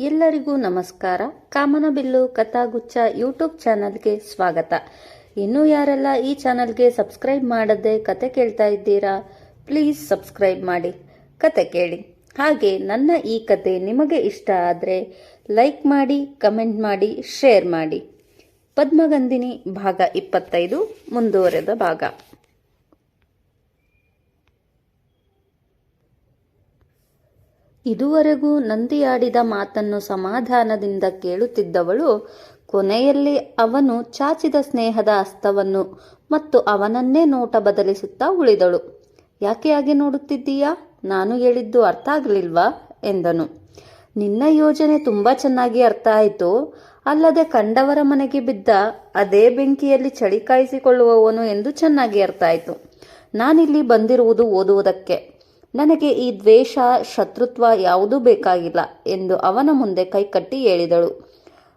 ಎಲ್ಲರಿಗೂ ನಮಸ್ಕಾರ. ಕಾಮನಬಿಲ್ಲು ಕಥಾಗುಚ್ಛ ಯೂಟ್ಯೂಬ್ ಚಾನಲ್ಗೆ ಸ್ವಾಗತ. ಇನ್ನೂ ಯಾರೆಲ್ಲ ಈ ಚಾನಲ್ಗೆ ಸಬ್ಸ್ಕ್ರೈಬ್ ಮಾಡದೆ ಕತೆ ಕೇಳ್ತಾ ಇದ್ದೀರಾ, ಪ್ಲೀಸ್ ಸಬ್ಸ್ಕ್ರೈಬ್ ಮಾಡಿ, ಕತೆ ಕೇಳಿ. ಹಾಗೆ ನನ್ನ ಈ ಕತೆ ನಿಮಗೆ ಇಷ್ಟ ಆದರೆ ಲೈಕ್ ಮಾಡಿ, ಕಮೆಂಟ್ ಮಾಡಿ, ಶೇರ್ ಮಾಡಿ. ಪದ್ಮಗಂಧಿನಿ ಭಾಗ 25 ಮುಂದುವರೆದ ಭಾಗ. ಇದುವರೆಗೂ ನಂದಿಯಾಡಿದ ಮಾತನ್ನು ಸಮಾಧಾನದಿಂದ ಕೇಳುತ್ತಿದ್ದವಳು ಕೊನೆಯಲ್ಲಿ ಅವನು ಚಾಚಿದ ಸ್ನೇಹದ ಹಸ್ತವನ್ನು ಮತ್ತು ಅವನನ್ನೇ ನೋಟ ಬದಲಿಸುತ್ತಾ ಉಳಿದಳು. ಯಾಕೆ ಹಾಗೆ ನೋಡುತ್ತಿದ್ದೀಯಾ? ನಾನು ಹೇಳಿದ್ದು ಅರ್ಥ ಆಗಲಿಲ್ವಾ ಎಂದನು. ನಿನ್ನ ಯೋಜನೆ ತುಂಬಾ ಚೆನ್ನಾಗಿ ಅರ್ಥ ಆಯಿತು. ಅಲ್ಲದೆ ಕಂಡವರ ಮನೆಗೆ ಬಿದ್ದ ಅದೇ ಬೆಂಕಿಯಲ್ಲಿ ಚಳಿ ಕಾಯಿಸಿಕೊಳ್ಳುವವನು ಎಂದು ಚೆನ್ನಾಗಿ ಅರ್ಥ ಆಯಿತು. ನಾನಿಲ್ಲಿ ಬಂದಿರುವುದು ಓದುವುದಕ್ಕೆ. ನನಗೆ ಈ ದ್ವೇಷ, ಶತ್ರುತ್ವ ಯಾವುದೂ ಬೇಕಾಗಿಲ್ಲ ಎಂದು ಅವನ ಮುಂದೆ ಕೈಕಟ್ಟಿ ಹೇಳಿದಳು.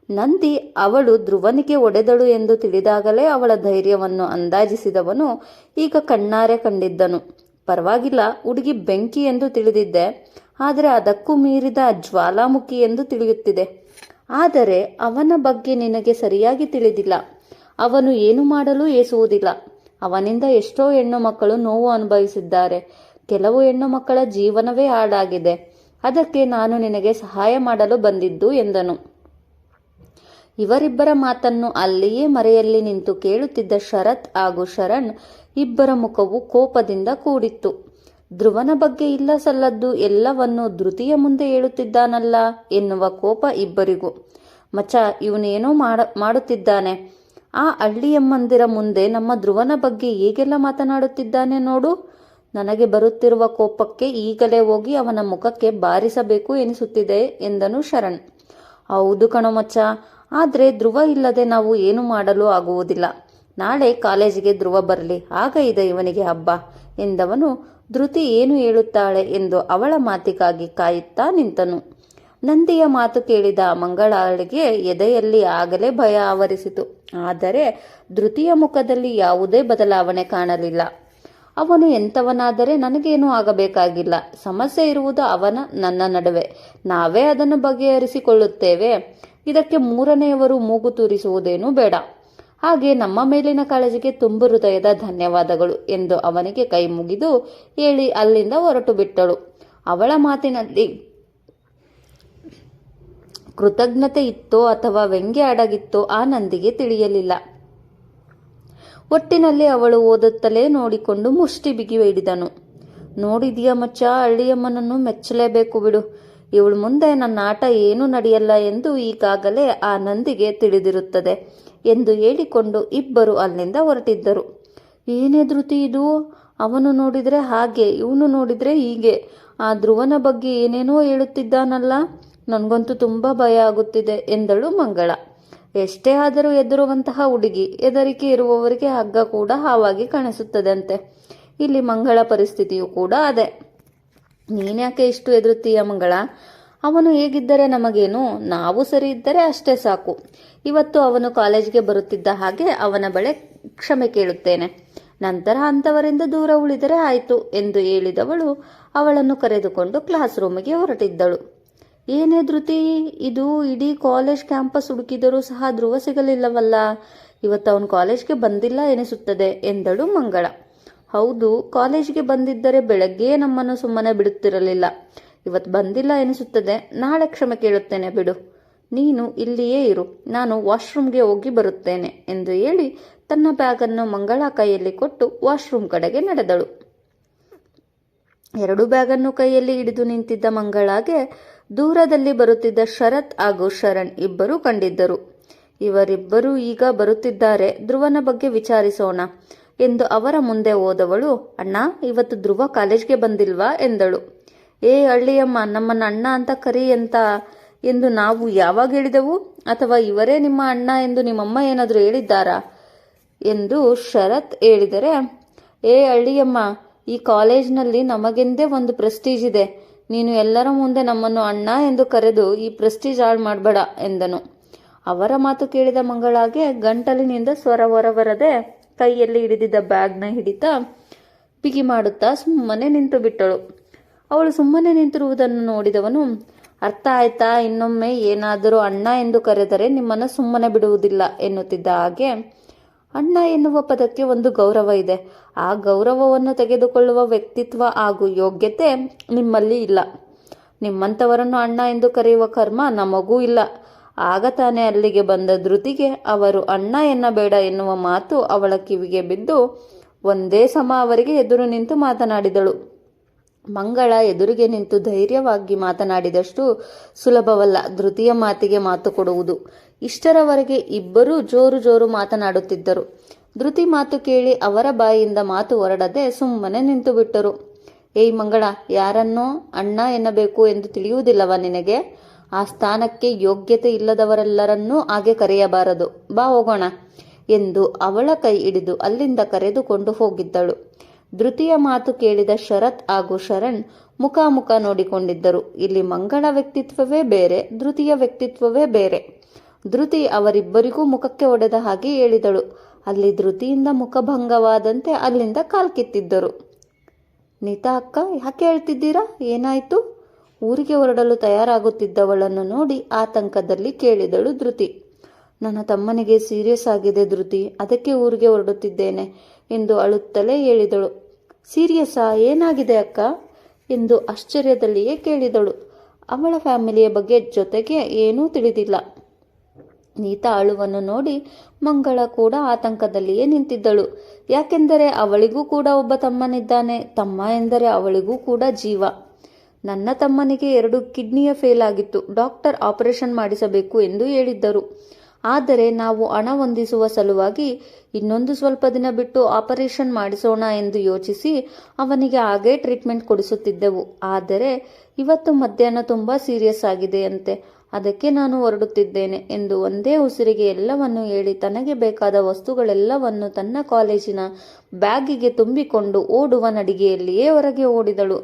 ನಂದಿ ಅವಳು ಧ್ರುವನಿಗೆ ಒಡೆದಳು ಎಂದು ತಿಳಿದಾಗಲೇ ಅವಳ ಧೈರ್ಯವನ್ನು ಅಂದಾಜಿಸಿದವನು ಈಗ ಕಣ್ಣಾರೆ ಕಂಡಿದ್ದನು. ಪರವಾಗಿಲ್ಲ, ಹುಡುಗಿ ಬೆಂಕಿ ಎಂದು ತಿಳಿದಿದ್ದೆ, ಆದರೆ ಅದಕ್ಕೂ ಮೀರಿದ ಜ್ವಾಲಾಮುಖಿ ಎಂದು ತಿಳಿಯುತ್ತಿದೆ. ಆದರೆ ಅವನ ಬಗ್ಗೆ ನಿನಗೆ ಸರಿಯಾಗಿ ತಿಳಿದಿಲ್ಲ. ಅವನು ಏನು ಮಾಡಲು ಏಸುವುದಿಲ್ಲ. ಅವನಿಂದ ಎಷ್ಟೋ ಹೆಣ್ಣು ಮಕ್ಕಳು ನೋವು ಅನುಭವಿಸಿದ್ದಾರೆ. ಕೆಲವು ಹೆಣ್ಣು ಮಕ್ಕಳ ಜೀವನವೇ ಹಾಳಾಗಿದೆ. ಅದಕ್ಕೆ ನಾನು ನಿನಗೆ ಸಹಾಯ ಮಾಡಲು ಬಂದಿದ್ದು ಎಂದನು. ಇವರಿಬ್ಬರ ಮಾತನ್ನು ಅಲ್ಲಿಯೇ ಮರೆಯಲ್ಲಿ ನಿಂತು ಕೇಳುತ್ತಿದ್ದ ಶರತ್ ಹಾಗೂ ಶರಣ್ ಇಬ್ಬರ ಮುಖವು ಕೋಪದಿಂದ ಕೂಡಿತ್ತು. ಧ್ರುವನ ಬಗ್ಗೆ ಇಲ್ಲ ಸಲ್ಲದ್ದು ಎಲ್ಲವನ್ನೂ ಧೃತಿಯ ಮುಂದೆ ಹೇಳುತ್ತಿದ್ದಾನಲ್ಲ ಎನ್ನುವ ಕೋಪ ಇಬ್ಬರಿಗೂ. ಮಚ, ಇವನೇನೋ ಮಾಡುತ್ತಿದ್ದಾನೆ. ಆ ಹಳ್ಳಿಯಮ್ಮಂದಿರ ಮುಂದೆ ನಮ್ಮ ಧ್ರುವನ ಬಗ್ಗೆ ಹೇಗೆಲ್ಲ ಮಾತನಾಡುತ್ತಿದ್ದಾನೆ ನೋಡು. ನನಗೆ ಬರುತ್ತಿರುವ ಕೋಪಕ್ಕೆ ಈಗಲೇ ಹೋಗಿ ಅವನ ಮುಖಕ್ಕೆ ಬಾರಿಸಬೇಕು ಎನಿಸುತ್ತಿದೆ ಎಂದನು ಶರಣ್. ಹೌದು ಕಣೋ ಮಚ್ಚ, ಆದರೆ ಧ್ರುವ ಇಲ್ಲದೆ ನಾವು ಏನು ಮಾಡಲು ಆಗುವುದಿಲ್ಲ. ನಾಳೆ ಕಾಲೇಜಿಗೆ ಧ್ರುವ ಬರಲಿ, ಆಗ ಇದೆ ಇವನಿಗೆ ಹಬ್ಬ ಎಂದವನು ಧೃತಿ ಏನು ಹೇಳುತ್ತಾಳೆ ಎಂದು ಅವಳ ಮಾತಿಗಾಗಿ ಕಾಯುತ್ತಾ ನಿಂತನು. ನಂದಿಯ ಮಾತು ಕೇಳಿದ ಮಂಗಳಾಳಿಗೆ ಎದೆಯಲ್ಲಿ ಆಗಲೇ ಭಯ ಆವರಿಸಿತು. ಆದರೆ ಧೃತಿಯ ಮುಖದಲ್ಲಿ ಯಾವುದೇ ಬದಲಾವಣೆ ಕಾಣಲಿಲ್ಲ. ಅವನು ಎಂಥವನಾದರೆ ನನಗೇನೂ ಆಗಬೇಕಾಗಿಲ್ಲ. ಸಮಸ್ಯೆ ಇರುವುದು ನನ್ನ ನಡುವೆ. ನಾವೇ ಅದನ್ನು ಬಗೆಹರಿಸಿಕೊಳ್ಳುತ್ತೇವೆ. ಇದಕ್ಕೆ ಮೂರನೆಯವರು ಮೂಗು ತೂರಿಸುವುದೇನೂ ಬೇಡ. ಹಾಗೆ ನಮ್ಮ ಮೇಲಿನ ಕಾಳಜಿಗೆ ತುಂಬು ಹೃದಯದ ಧನ್ಯವಾದಗಳು ಎಂದು ಅವನಿಗೆ ಕೈ ಮುಗಿದು ಹೇಳಿ ಅಲ್ಲಿಂದ ಹೊರಟು ಬಿಟ್ಟಳು. ಅವಳ ಮಾತಿನಲ್ಲಿ ಕೃತಜ್ಞತೆ ಇತ್ತೋ ಅಥವಾ ವ್ಯಂಗ್ಯ ಅಡಗಿತ್ತೋ ಆ ನಂದಿಗೆ ತಿಳಿಯಲಿಲ್ಲ. ಒಟ್ಟಿನಲ್ಲಿ ಅವಳು ಓದುತ್ತಲೇ ನೋಡಿಕೊಂಡು ಮುಷ್ಟಿ ಬಿಗಿ ಹಿಡಿದನು. ನೋಡಿದೀಯ ಮಚ್ಚ, ಹಳ್ಳಿಯಮ್ಮನನ್ನು ಮೆಚ್ಚಲೇಬೇಕು ಬಿಡು. ಇವಳು ಮುಂದೆ ನನ್ನ ಆಟ ಏನೂ ನಡೆಯಲ್ಲ ಎಂದು ಈಗಾಗಲೇ ಆ ನಂದಿಗೆ ತಿಳಿದಿರುತ್ತದೆ ಎಂದು ಹೇಳಿಕೊಂಡು ಇಬ್ಬರು ಅಲ್ಲಿಂದ ಹೊರಟಿದ್ದರು. ಏನೇ ಧೃತಿ ಇದು? ಅವನು ನೋಡಿದ್ರೆ ಹಾಗೆ, ಇವನು ನೋಡಿದ್ರೆ ಹೀಗೆ. ಆ ಧ್ರುವನ ಬಗ್ಗೆ ಏನೇನೋ ಹೇಳುತ್ತಿದ್ದಾನಲ್ಲ. ನನಗಂತೂ ತುಂಬ ಭಯ ಆಗುತ್ತಿದೆ ಎಂದಳು ಮಂಗಳ. ಎಷ್ಟೇ ಆದರೂ ಹೆದರುವಂತಹ ಹುಡುಗಿ. ಹೆದರಿಕೆ ಇರುವವರಿಗೆ ಹಗ್ಗ ಕೂಡ ಹಾವಾಗಿ ಕಾಣಿಸುತ್ತದಂತೆ. ಇಲ್ಲಿ ಮಂಗಳ ಪರಿಸ್ಥಿತಿಯು ಕೂಡ ಅದೇ. ನೀನ್ಯಾಕೆ ಇಷ್ಟು ಹೆದರುತ್ತೀಯ ಮಂಗಳ? ಅವನು ಹೇಗಿದ್ದರೆ ನಮಗೇನು? ನಾವು ಸರಿ ಇದ್ದರೆ ಅಷ್ಟೇ ಸಾಕು. ಇವತ್ತು ಅವನು ಕಾಲೇಜಿಗೆ ಬರುತ್ತಿದ್ದ ಹಾಗೆ ಅವನ ಬಳಿ ಕ್ಷಮೆ ಕೇಳುತ್ತೇನೆ. ನಂತರ ಅಂಥವರಿಂದ ದೂರ ಉಳಿದರೆ ಆಯಿತು ಎಂದು ಹೇಳಿದವಳು ಅವಳನ್ನು ಕರೆದುಕೊಂಡು ಕ್ಲಾಸ್ ರೂಮಿಗೆ ಹೊರಟಿದ್ದಳು. ಏನೇ ಧೃತಿ ಇದು? ಇಡೀ ಕಾಲೇಜ್ ಕ್ಯಾಂಪಸ್ ಹುಡುಕಿದರೂ ಸಹ ಧ್ರುವ ಸಿಗಲಿಲ್ಲವಲ್ಲ. ಇವತ್ತು ಅವನು ಕಾಲೇಜ್ಗೆ ಬಂದಿಲ್ಲ ಎನಿಸುತ್ತದೆ ಎಂದಳು ಮಂಗಳ. ಹೌದು, ಕಾಲೇಜ್ಗೆ ಬಂದಿದ್ದರೆ ಬೆಳಗ್ಗೆ ನಮ್ಮನ್ನು ಸುಮ್ಮನೆ ಬಿಡುತ್ತಿರಲಿಲ್ಲ. ಇವತ್ತು ಬಂದಿಲ್ಲ ಎನಿಸುತ್ತದೆ. ನಾಳೆ ಕ್ಷಮೆ ಕೇಳುತ್ತೇನೆ ಬಿಡು. ನೀನು ಇಲ್ಲಿಯೇ ಇರು, ನಾನು ವಾಶ್ರೂಮ್ಗೆ ಹೋಗಿ ಬರುತ್ತೇನೆ ಎಂದು ಹೇಳಿ ತನ್ನ ಬ್ಯಾಗನ್ನು ಮಂಗಳ ಕೈಯಲ್ಲಿ ಕೊಟ್ಟು ವಾಶ್ರೂಮ್ ಕಡೆಗೆ ನಡೆದಳು. ಎರಡು ಬ್ಯಾಗನ್ನು ಕೈಯಲ್ಲಿ ಹಿಡಿದು ನಿಂತಿದ್ದ ಮಂಗಳಾಗೆ ದೂರದಲ್ಲಿ ಬರುತ್ತಿದ್ದ ಶರತ್ ಹಾಗೂ ಶರಣ್ ಇಬ್ಬರೂ ಕಂಡಿದ್ದರು. ಇವರಿಬ್ಬರೂ ಈಗ ಬರುತ್ತಿದ್ದಾರೆ, ಧ್ರುವನ ಬಗ್ಗೆ ವಿಚಾರಿಸೋಣ ಎಂದು ಅವರ ಮುಂದೆ ಹೋದವಳು, ಅಣ್ಣ, ಇವತ್ತು ಧ್ರುವ ಕಾಲೇಜ್ಗೆ ಬಂದಿಲ್ವಾ ಎಂದಳು. ಏ ಹಳ್ಳಿಯಮ್ಮ, ನಮ್ಮನ್ನ ಅಣ್ಣ ಅಂತ ಕರಿ ಎಂದು ನಾವು ಯಾವಾಗ ಹೇಳಿದೆವು? ಅಥವಾ ಇವರೇ ನಿಮ್ಮ ಅಣ್ಣ ಎಂದು ನಿಮ್ಮಮ್ಮ ಏನಾದರೂ ಹೇಳಿದ್ದಾರಾ ಎಂದು ಶರತ್ ಹೇಳಿದರೆ, ಏ ಹಳ್ಳಿಯಮ್ಮ, ಈ ಕಾಲೇಜ್ನಲ್ಲಿ ನಮಗೆಂದೇ ಒಂದು ಪ್ರೆಸ್ಟೀಜ್ ಇದೆ. ನೀನು ಎಲ್ಲರ ಮುಂದೆ ನಮ್ಮನ್ನು ಅಣ್ಣ ಎಂದು ಕರೆದು ಈ ಪ್ರೆಸ್ಟೀಜ್ ಹಾಳು ಮಾಡಬೇಡ ಎಂದನು. ಅವರ ಮಾತು ಕೇಳಿದ ಮಂಗಳಾಗೆ ಗಂಟಲಿನಿಂದ ಸ್ವರ ಹೊರಬರದೆ ಕೈಯಲ್ಲಿ ಹಿಡಿದಿದ್ದ ಬ್ಯಾಗ್ನ ಹಿಡಿತಾ ಬಿಗಿ ಮಾಡುತ್ತಾ ಸುಮ್ಮನೆ ನಿಂತು ಬಿಟ್ಟಳು. ಅವಳು ಸುಮ್ಮನೆ ನಿಂತಿರುವುದನ್ನು ನೋಡಿದವನು, ಅರ್ಥ ಆಯ್ತಾ? ಇನ್ನೊಮ್ಮೆ ಏನಾದರೂ ಅಣ್ಣ ಎಂದು ಕರೆದರೆ ನಿಮ್ಮನ್ನು ಸುಮ್ಮನೆ ಬಿಡುವುದಿಲ್ಲ ಎನ್ನುತ್ತಿದ್ದ ಹಾಗೆ, ಅಣ್ಣ ಎನ್ನುವ ಪದಕ್ಕೆ ಒಂದು ಗೌರವ ಇದೆ. ಆ ಗೌರವವನ್ನು ತೆಗೆದುಕೊಳ್ಳುವ ವ್ಯಕ್ತಿತ್ವ ಹಾಗೂ ಯೋಗ್ಯತೆ ನಿಮ್ಮಲ್ಲಿ ಇಲ್ಲ. ನಿಮ್ಮಂಥವರನ್ನು ಅಣ್ಣ ಎಂದು ಕರೆಯುವ ಕರ್ಮ ನಮಗೂ ಇಲ್ಲ. ಆಗ ತಾನೇ ಅಲ್ಲಿಗೆ ಬಂದ ಧೃತಿಗೆ ಅವರು ಅಣ್ಣ ಎನ್ನಬೇಡ ಎನ್ನುವ ಮಾತು ಅವಳ ಕಿವಿಗೆ ಬಿದ್ದು ಒಂದೇ ಸಮ ಅವರಿಗೆ ಎದುರು ನಿಂತು ಮಾತನಾಡಿದಳು. ಮಂಗಳ ಎದುರಿಗೆ ನಿಂತು ಧೈರ್ಯವಾಗಿ ಮಾತನಾಡಿದಷ್ಟು ಸುಲಭವಲ್ಲ ಧೃತಿಯ ಮಾತಿಗೆ ಮಾತು ಕೊಡುವುದು. ಇಷ್ಟರವರೆಗೆ ಇಬ್ಬರೂ ಜೋರು ಜೋರು ಮಾತನಾಡುತ್ತಿದ್ದರು. ಧೃತಿ ಮಾತು ಕೇಳಿ ಅವರ ಬಾಯಿಯಿಂದ ಮಾತು ಹೊರಡದೆ ಸುಮ್ಮನೆ ನಿಂತು ಬಿಟ್ಟರು. ಏಯ್ ಮಂಗಳ, ಯಾರನ್ನೋ ಅಣ್ಣ ಎನ್ನಬೇಕು ಎಂದು ತಿಳಿಯುವುದಿಲ್ಲವಾ ನಿನಗೆ? ಆ ಸ್ಥಾನಕ್ಕೆ ಯೋಗ್ಯತೆ ಇಲ್ಲದವರೆಲ್ಲರನ್ನೂ ಹಾಗೆ ಕರೆಯಬಾರದು. ಬಾ ಹೋಗೋಣ ಎಂದು ಅವಳ ಕೈ ಹಿಡಿದು ಅಲ್ಲಿಂದ ಕರೆದುಕೊಂಡು ಹೋಗಿದ್ದಳು. ಧೃತಿಯ ಮಾತು ಕೇಳಿದ ಶರತ್ ಹಾಗೂ ಶರಣ್ ಮುಖಾಮುಖ ನೋಡಿಕೊಂಡಿದ್ದರು. ಇಲ್ಲಿ ಮಂಗಳ ವ್ಯಕ್ತಿತ್ವವೇ ಬೇರೆ, ಧೃತಿಯ ವ್ಯಕ್ತಿತ್ವವೇ ಬೇರೆ. ಧೃತಿ ಅವರಿಬ್ಬರಿಗೂ ಮುಖಕ್ಕೆ ಹೊಡೆದ ಹಾಗೆ ಹೇಳಿದಳು. ಅಲ್ಲಿ ಧೃತಿಯಿಂದ ಮುಖಭಂಗವಾದಂತೆ ಅಲ್ಲಿಂದ ಕಾಲ್ಕಿತ್ತಿದ್ದರು. ನೀತಾ ಅಕ್ಕ, ಯಾಕೆ ಹೇಳ್ತಿದ್ದೀರಾ? ಏನಾಯ್ತು? ಊರಿಗೆ ಹೊರಡಲು ತಯಾರಾಗುತ್ತಿದ್ದವಳನ್ನು ನೋಡಿ ಆತಂಕದಲ್ಲಿ ಕೇಳಿದಳು ಧೃತಿ. ನನ್ನ ತಮ್ಮನಿಗೆ ಸೀರಿಯಸ್ ಆಗಿದೆ ಧೃತಿ, ಅದಕ್ಕೆ ಊರಿಗೆ ಹೊರಡುತ್ತಿದ್ದೇನೆ ಎಂದು ಅಳುತ್ತಲೇ ಹೇಳಿದಳು. ಸೀರಿಯಸ್ಸಾ? ಏನಾಗಿದೆ ಅಕ್ಕ ಎಂದು ಆಶ್ಚರ್ಯದಲ್ಲಿಯೇ ಕೇಳಿದಳು. ಅವಳ ಫ್ಯಾಮಿಲಿಯ ಬಗ್ಗೆ ಜೊತೆಗೆ ಏನೂ ತಿಳಿದಿಲ್ಲ. ನೀತಾ ಅಳುವನ್ನು ನೋಡಿ ಮಂಗಳ ಕೂಡ ಆತಂಕದಲ್ಲಿಯೇ ನಿಂತಿದ್ದಳು. ಯಾಕೆಂದರೆ ಅವಳಿಗೂ ಕೂಡ ಒಬ್ಬ ತಮ್ಮನಿದ್ದಾನೆ. ತಮ್ಮ ಎಂದರೆ ಅವಳಿಗೂ ಕೂಡ ಜೀವ. ನನ್ನ ತಮ್ಮನಿಗೆ 2 ಕಿಡ್ನಿಯ ಫೇಲ್ ಆಗಿತ್ತು. ಡಾಕ್ಟರ್ ಆಪರೇಷನ್ ಮಾಡಿಸಬೇಕು ಎಂದು ಹೇಳಿದ್ದರು. ಆದರೆ ನಾವು ಹಣ ಹೊಂದಿಸುವ ಸಲುವಾಗಿ ಇನ್ನೊಂದು ಸ್ವಲ್ಪ ದಿನ ಬಿಟ್ಟು ಆಪರೇಷನ್ ಮಾಡಿಸೋಣ ಎಂದು ಯೋಚಿಸಿ ಅವನಿಗೆ ಹಾಗೇ ಟ್ರೀಟ್ಮೆಂಟ್ ಕೊಡಿಸುತ್ತಿದ್ದೆವು. ಆದರೆ ಇವತ್ತು ಮಧ್ಯಾಹ್ನ ತುಂಬ ಸೀರಿಯಸ್ ಆಗಿದೆಯಂತೆ, ಅದಕ್ಕೆ ನಾನು ಹೊರಡುತ್ತಿದ್ದೇನೆ ಎಂದು ಒಂದೇ ಉಸಿರಿಗೆ ಎಲ್ಲವನ್ನು ಹೇಳಿ ತನಗೆ ಬೇಕಾದ ವಸ್ತುಗಳೆಲ್ಲವನ್ನು ತನ್ನ ಕಾಲೇಜಿನ ಬ್ಯಾಗಿಗೆ ತುಂಬಿಕೊಂಡು ಓಡುವ ನಡಿಗೆಯಲ್ಲಿಯೇ ಹೊರಗೆ ಓಡಿದಳು.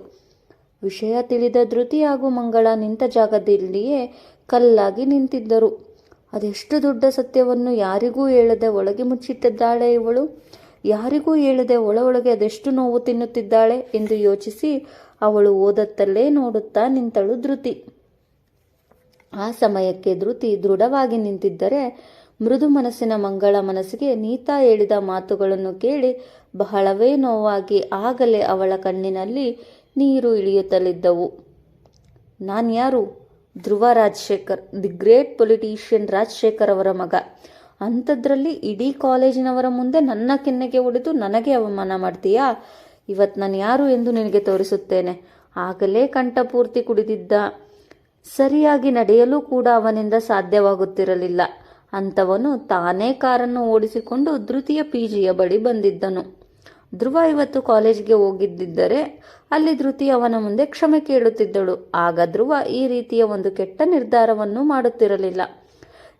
ವಿಷಯ ತಿಳಿದ ಧೃತಿ ಹಾಗೂ ಮಂಗಳ ನಿಂತ ಜಾಗದಲ್ಲಿಯೇ ಕಲ್ಲಾಗಿ ನಿಂತಿದ್ದರು. ಅದೆಷ್ಟು ದೊಡ್ಡ ಸತ್ಯವನ್ನು ಯಾರಿಗೂ ಹೇಳದೆ ಒಳಗೆ ಮುಚ್ಚಿಟ್ಟಿದ್ದಾಳೆ ಇವಳು. ಯಾರಿಗೂ ಹೇಳದೆ ಒಳಗೆ ಅದೆಷ್ಟು ನೋವು ತಿನ್ನುತ್ತಿದ್ದಾಳೆ ಎಂದು ಯೋಚಿಸಿ ಅವಳು ಓದತ್ತಲ್ಲೇ ನೋಡುತ್ತಾ ನಿಂತಳು ಧೃತಿ. ಆ ಸಮಯಕ್ಕೆ ಧೃತಿ ದೃಢವಾಗಿ ನಿಂತಿದ್ದರೆ ಮೃದು ಮನಸ್ಸಿನ ಮಂಗಳ ಮನಸ್ಸಿಗೆ ನೀತಾ ಹೇಳಿದ ಮಾತುಗಳನ್ನು ಕೇಳಿ ಬಹಳವೇ ನೋವಾಗಿ ಆಗಲೇ ಅವಳ ಕಣ್ಣಿನಲ್ಲಿ ನೀರು ಇಳಿಯುತ್ತಲಿದ್ದವು. ನಾನ್ಯಾರು? Dhruva Rajashekar, the great politician Rajashekar ಅವರ ಮಗ. ಅಂಥದ್ರಲ್ಲಿ ಇಡೀ ಕಾಲೇಜಿನವರ ಮುಂದೆ ನನ್ನ ಕೆನ್ನೆಗೆ ಹೊಡೆದು ನನಗೆ ಅವಮಾನ ಮಾಡ್ತೀಯಾ? ಇವತ್ತು ನಾನು ಯಾರು ಎಂದು ನಿನಗೆ ತೋರಿಸುತ್ತೇನೆ. ಆಗಲೇ ಕಂಠಪೂರ್ತಿ ಕುಡಿದಿದ್ದ. ಸರಿಯಾಗಿ ನಡೆಯಲು ಕೂಡ ಅವನಿಂದ ಸಾಧ್ಯವಾಗುತ್ತಿರಲಿಲ್ಲ. ಅಂಥವನು ತಾನೇ ಕಾರನ್ನು ಓಡಿಸಿಕೊಂಡು ಧೃತಿಯ ಪಿಜಿಯ ಬಳಿ ಬಂದಿದ್ದನು. ಧ್ರುವ ಇವತ್ತು ಕಾಲೇಜ್ಗೆ ಹೋಗಿದ್ದರೆ ಅಲ್ಲಿ ಧೃತಿ ಅವನ ಮುಂದೆ ಕ್ಷಮೆ ಕೇಳುತ್ತಿದ್ದಳು. ಆಗ ಧ್ರುವ ಈ ರೀತಿಯ ಒಂದು ಕೆಟ್ಟ ನಿರ್ಧಾರವನ್ನು ಮಾಡುತ್ತಿರಲಿಲ್ಲ.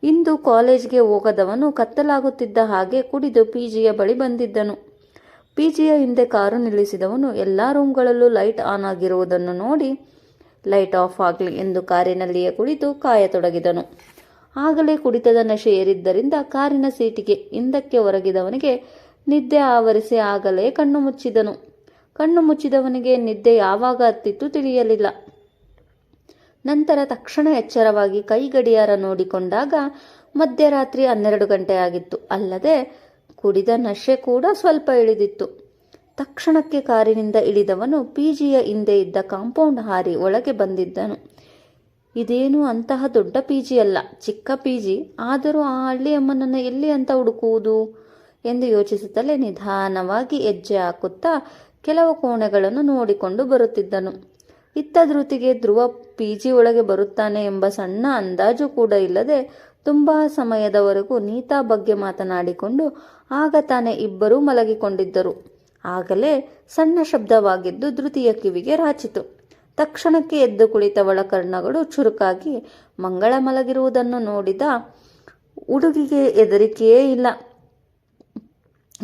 ಇಂದು ಕಾಲೇಜ್ಗೆ ಹೋಗದವನು ಕತ್ತಲಾಗುತ್ತಿದ್ದ ಹಾಗೆ ಕುಡಿದು ಪಿಜಿಯ ಬಳಿ ಬಂದಿದ್ದನು. ಪಿಜಿಯ ಹಿಂದೆ ಕಾರು ನಿಲ್ಲಿಸಿದವನು ಎಲ್ಲ ರೂಮ್ಗಳಲ್ಲೂ ಲೈಟ್ ಆನ್ ಆಗಿರುವುದನ್ನು ನೋಡಿ ಲೈಟ್ ಆಫ್ ಆಗಲಿ ಎಂದು ಕಾರಿನಲ್ಲಿಯೇ ಕುಳಿತು ಕಾಯತೊಡಗಿದನು. ಆಗಲೇ ಕುಡಿತದ ನಶೆ ಏರಿದ್ದರಿಂದ ಕಾರಿನ ಸೀಟಿಗೆ ಹಿಂದಕ್ಕೆ ಒರಗಿದವನಿಗೆ ನಿದ್ದೆ ಆವರಿಸಿ ಆಗಲೇ ಕಣ್ಣು ಮುಚ್ಚಿದನು. ಕಣ್ಣು ಮುಚ್ಚಿದವನಿಗೆ ನಿದ್ದೆ ಯಾವಾಗ ಹತ್ತಿತ್ತು ತಿಳಿಯಲಿಲ್ಲ. ನಂತರ ತಕ್ಷಣ ಎಚ್ಚರವಾಗಿ ಕೈ ಗಡಿಯಾರ ನೋಡಿಕೊಂಡಾಗ ಮಧ್ಯರಾತ್ರಿ 12 ಗಂಟೆ ಆಗಿತ್ತು. ಅಲ್ಲದೆ ಕುಡಿದ ನಶೆ ಕೂಡ ಸ್ವಲ್ಪ ಇಳಿದಿತ್ತು. ತಕ್ಷಣಕ್ಕೆ ಕಾರಿನಿಂದ ಇಳಿದವನು ಪಿಜಿಯ ಹಿಂದೆ ಇದ್ದ ಕಾಂಪೌಂಡ್ ಹಾರಿ ಒಳಗೆ ಬಂದಿದ್ದನು. ಇದೇನು ಅಂತಹ ದೊಡ್ಡ ಪಿಜಿ ಅಲ್ಲ, ಚಿಕ್ಕ ಪಿಜಿ. ಆದರೂ ಆ ಹಳ್ಳಿಯಮ್ಮನನ್ನು ಎಲ್ಲಿ ಅಂತ ಹುಡುಕುವುದು ಎಂದು ಯೋಚಿಸುತ್ತಲೇ ನಿಧಾನವಾಗಿ ಹೆಜ್ಜೆ ಹಾಕುತ್ತಾ ಕೆಲವು ಕೋಣೆಗಳನ್ನು ನೋಡಿಕೊಂಡು ಬರುತ್ತಿದ್ದನು. ಇತ್ತ ಧೃತಿಗೆ ಧ್ರುವ ಪಿಜಿ ಒಳಗೆ ಬರುತ್ತಾನೆ ಎಂಬ ಸಣ್ಣ ಅಂದಾಜು ಕೂಡ ಇಲ್ಲದೆ ತುಂಬಾ ಸಮಯದವರೆಗೂ ನೀತಾ ಬಗ್ಗೆ ಮಾತನಾಡಿಕೊಂಡು ಆಗ ತಾನೇ ಇಬ್ಬರೂ ಮಲಗಿಕೊಂಡಿದ್ದರು. ಆಗಲೇ ಸಣ್ಣ ಶಬ್ದವಾಗಿದ್ದು ಧೃತಿಯ ಕಿವಿಗೆ ರಾಚಿತು. ತಕ್ಷಣಕ್ಕೆ ಎದ್ದು ಕುಳಿತವಳ ಕರ್ಣಗಳು ಚುರುಕಾಗಿ ಮಂಗಳ ಮಲಗಿರುವುದನ್ನು ನೋಡಿದ ಹುಡುಗಿಗೆ ಹೆದರಿಕೆಯೇ ಇಲ್ಲ.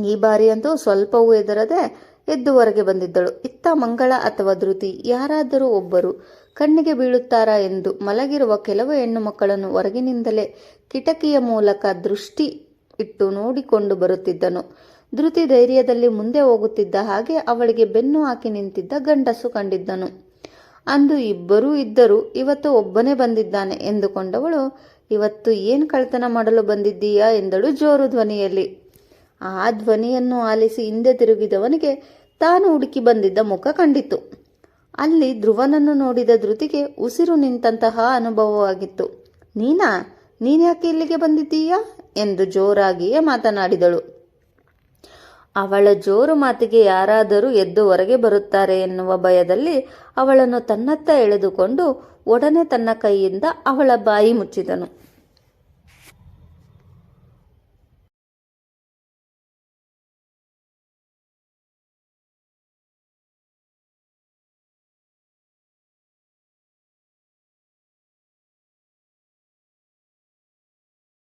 ಈ ಬಾರಿಯಂತೂ ಸ್ವಲ್ಪವೂ ಹೆದರದೆ ಎದ್ದು ಹೊರಗೆ ಬಂದಿದ್ದಳು. ಇತ್ತ ಮಂಗಳ ಅಥವಾ ಧೃತಿ ಯಾರಾದರೂ ಒಬ್ಬರು ಕಣ್ಣಿಗೆ ಬೀಳುತ್ತಾರಾ ಎಂದು ಮಲಗಿರುವ ಕೆಲವು ಹೆಣ್ಣು ಮಕ್ಕಳನ್ನು ಹೊರಗಿನಿಂದಲೇ ಕಿಟಕಿಯ ಮೂಲಕ ದೃಷ್ಟಿ ಇಟ್ಟು ನೋಡಿಕೊಂಡು ಬರುತ್ತಿದ್ದನು. ಧೃತಿ ಧೈರ್ಯದಲ್ಲಿ ಮುಂದೆ ಹೋಗುತ್ತಿದ್ದ ಹಾಗೆ ಅವಳಿಗೆ ಬೆನ್ನು ಹಾಕಿ ನಿಂತಿದ್ದ ಗಂಡಸು ಕಂಡಿದ್ದನು. ಅಂದು ಇಬ್ಬರೂ ಇದ್ದರು, ಇವತ್ತು ಒಬ್ಬನೇ ಬಂದಿದ್ದಾನೆ ಎಂದುಕೊಂಡವಳು, ಇವತ್ತು ಏನು ಕಳ್ತನ ಮಾಡಲು ಬಂದಿದ್ದೀಯಾ ಎಂದಳು ಜೋರು ಧ್ವನಿಯಲ್ಲಿ. ಆ ಧ್ವನಿಯನ್ನು ಆಲಿಸಿ ಹಿಂದೆ ತಿರುಗಿದವನಿಗೆ ತಾನು ಹುಡುಕಿ ಬಂದಿದ್ದ ಮುಖ ಕಂಡಿತು. ಅಲ್ಲಿ ಧ್ರುವನನ್ನು ನೋಡಿದ ಧೃತಿಗೆ ಉಸಿರು ನಿಂತಹ ಅನುಭವವಾಗಿತ್ತು. ನೀನ್ಯಾಕೆ ಇಲ್ಲಿಗೆ ಬಂದಿದ್ದೀಯಾ ಎಂದು ಜೋರಾಗಿಯೇ ಮಾತನಾಡಿದಳು. ಅವಳ ಜೋರು ಮಾತಿಗೆ ಯಾರಾದರೂ ಎದ್ದು ಹೊರಗೆ ಬರುತ್ತಾರೆ ಎನ್ನುವ ಭಯದಲ್ಲಿ ಅವಳನ್ನು ತನ್ನತ್ತ ಎಳೆದುಕೊಂಡು ಒಡನೆ ತನ್ನ ಕೈಯಿಂದ ಅವಳ ಬಾಯಿ ಮುಚ್ಚಿದನು.